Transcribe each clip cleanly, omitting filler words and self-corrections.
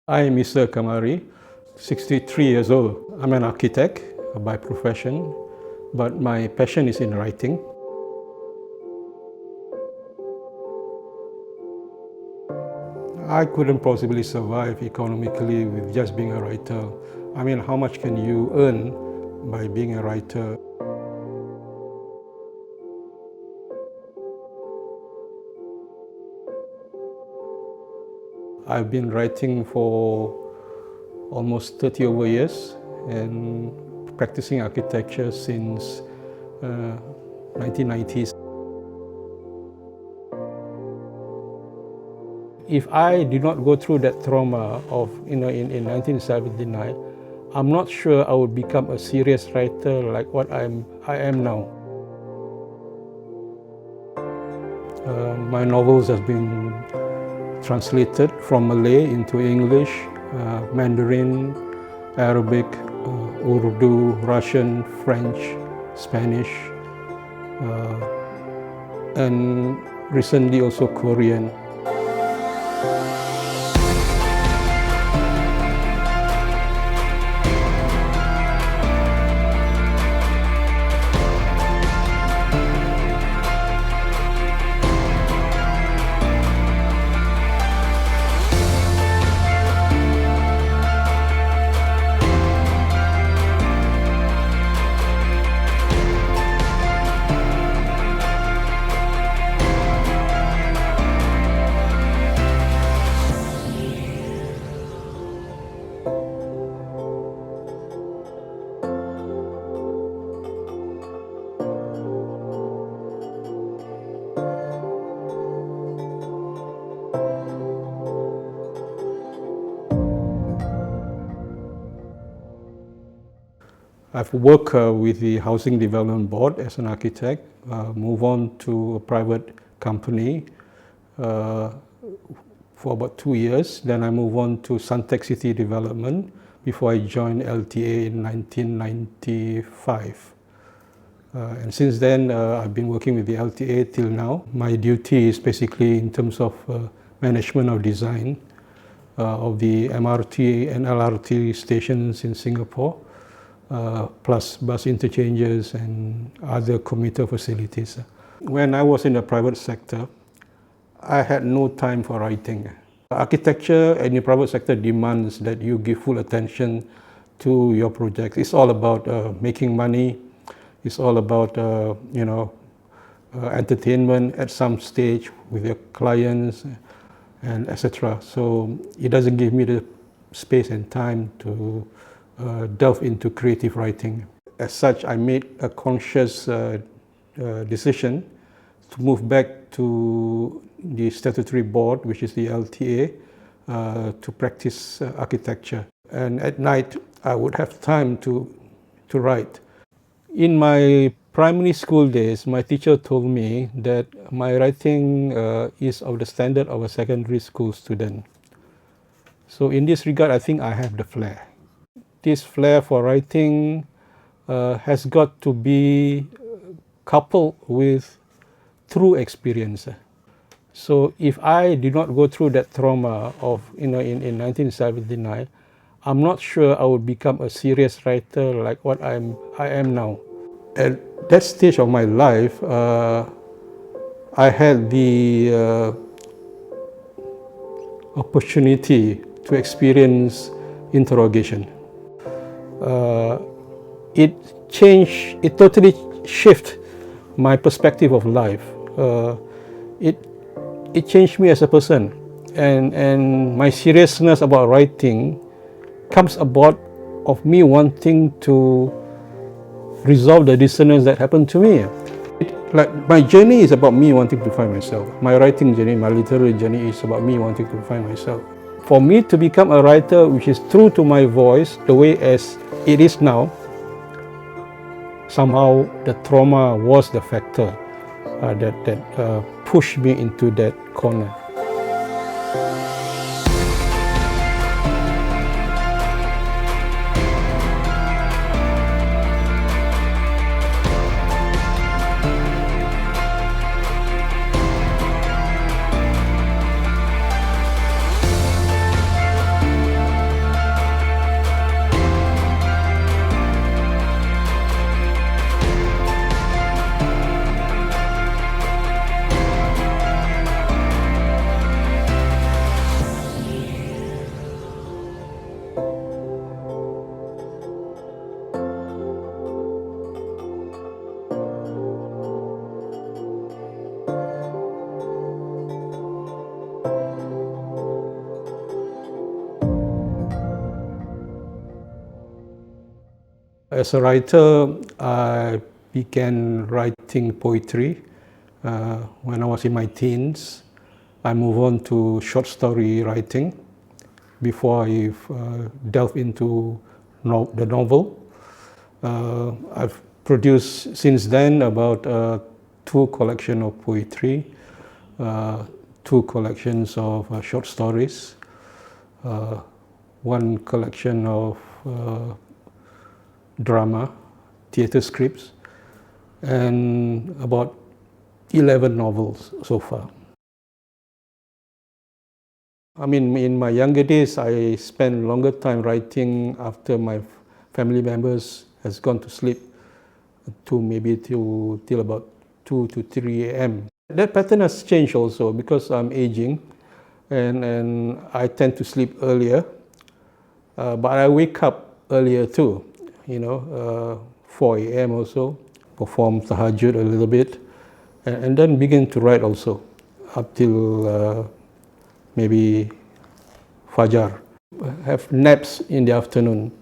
I am Isa Kamari, 63 years old. I'm an architect by profession, but my passion is in writing. I couldn't possibly survive economically with just being a writer. I mean, how much can you earn by being a writer? I've been writing for almost 30 over years and practicing architecture since 1990s. If I did not go through that trauma of, in 1979, I'm not sure I would become a serious writer like what I am now. My novels have been translated from Malay into English, Mandarin, Arabic, Urdu, Russian, French, Spanish, and recently also Korean. I've worked with the Housing Development Board as an architect, move on to a private company for about 2 years. Then I moved on to Suntec City Development before I joined LTA in 1995. And since then, I've been working with the LTA till now. My duty is basically in terms of management of design of the MRT and LRT stations in Singapore. Plus bus interchanges and other commuter facilities. When I was in the private sector, I had no time for writing. Architecture in the private sector demands that you give full attention to your project. It's all about making money. It's all about entertainment at some stage with your clients and etc. So it doesn't give me the space and time to delve into creative writing. As such, I made a conscious decision to move back to the statutory board, which is the LTA, to practice architecture. And at night, I would have time to write. In my primary school days, my teacher told me that my writing is of the standard of a secondary school student. So in this regard, I think I have the flair. This flair for writing has got to be coupled with true experience. So if I did not go through that trauma of, in 1979, I'm not sure I would become a serious writer like what I am now. At that stage of my life, I had the opportunity to experience interrogation. It totally shifted my perspective of life. It changed me as a person, and my seriousness about writing comes about of me wanting to resolve the dissonance that happened to me. Like my journey is about me wanting to find myself. My writing journey, my literary journey is about me wanting to find myself. For me to become a writer which is true to my voice, the way as it is now, somehow the trauma was the factor that pushed me into that corner. As a writer, I began writing poetry when I was in my teens. I moved on to short story writing before I delved into the novel. I've produced since then about 2 collections of poetry, 2 collections of short stories, 1 collection of drama, theatre scripts, and about 11 novels so far. I mean, in my younger days, I spent longer time writing after my family members has gone to sleep till about 2 to 3 a.m. That pattern has changed also because I'm aging and I tend to sleep earlier, but I wake up earlier too, 4 a.m. also, perform tahajjud a little bit, and then begin to write also up till maybe Fajar. Have naps in the afternoon,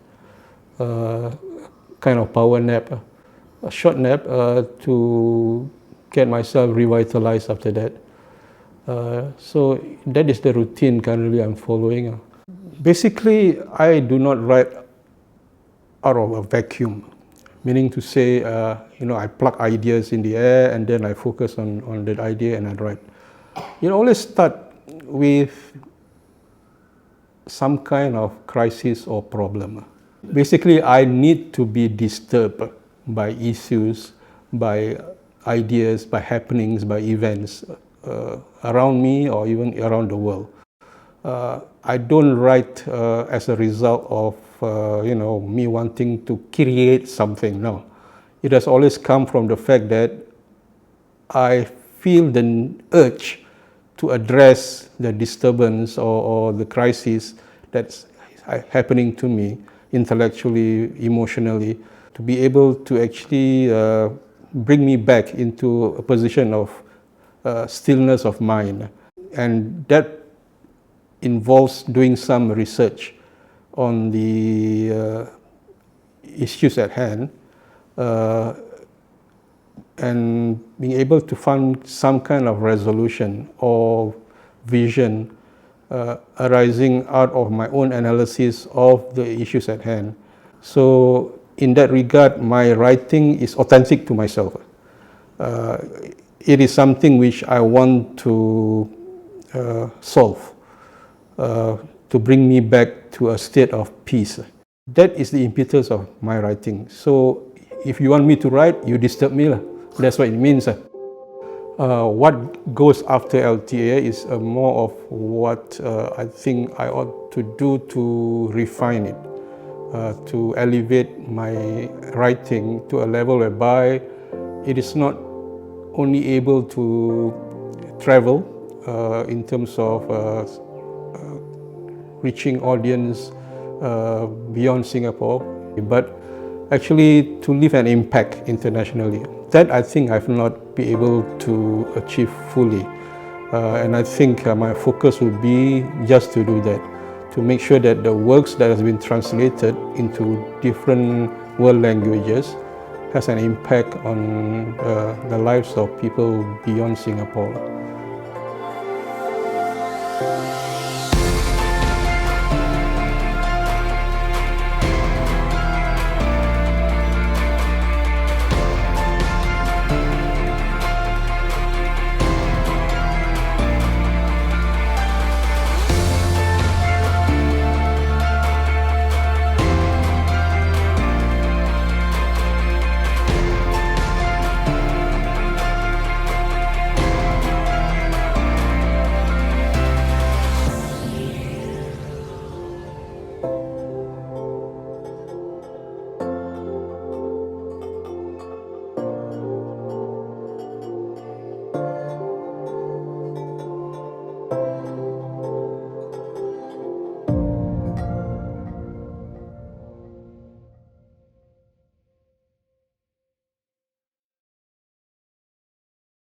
kind of power nap, a short nap to get myself revitalized after that. So that is the routine currently I'm following. Basically, I do not write out of a vacuum, meaning to say, I pluck ideas in the air and then I focus on that idea and I write. Always start with some kind of crisis or problem. Basically, I need to be disturbed by issues, by ideas, by happenings, by events around me or even around the world. I don't write as a result of me wanting to create something. No, it has always come from the fact that I feel the urge to address the disturbance or the crisis that's happening to me intellectually, emotionally, to be able to actually bring me back into a position of stillness of mind. And that involves doing some research on the issues at hand and being able to find some kind of resolution or vision arising out of my own analysis of the issues at hand. So in that regard, my writing is authentic to myself. It is something which I want to solve, to bring me back to a state of peace. That is the impetus of my writing. So if you want me to write, you disturb me. That's what it means. What goes after LTA is more of what I think I ought to do to refine it, to elevate my writing to a level whereby it is not only able to travel in terms of reaching audience beyond Singapore, but actually to leave an impact internationally. That I think I've not been able to achieve fully. And I think my focus would be just to do that, to make sure that the works that has been translated into different world languages has an impact on the lives of people beyond Singapore.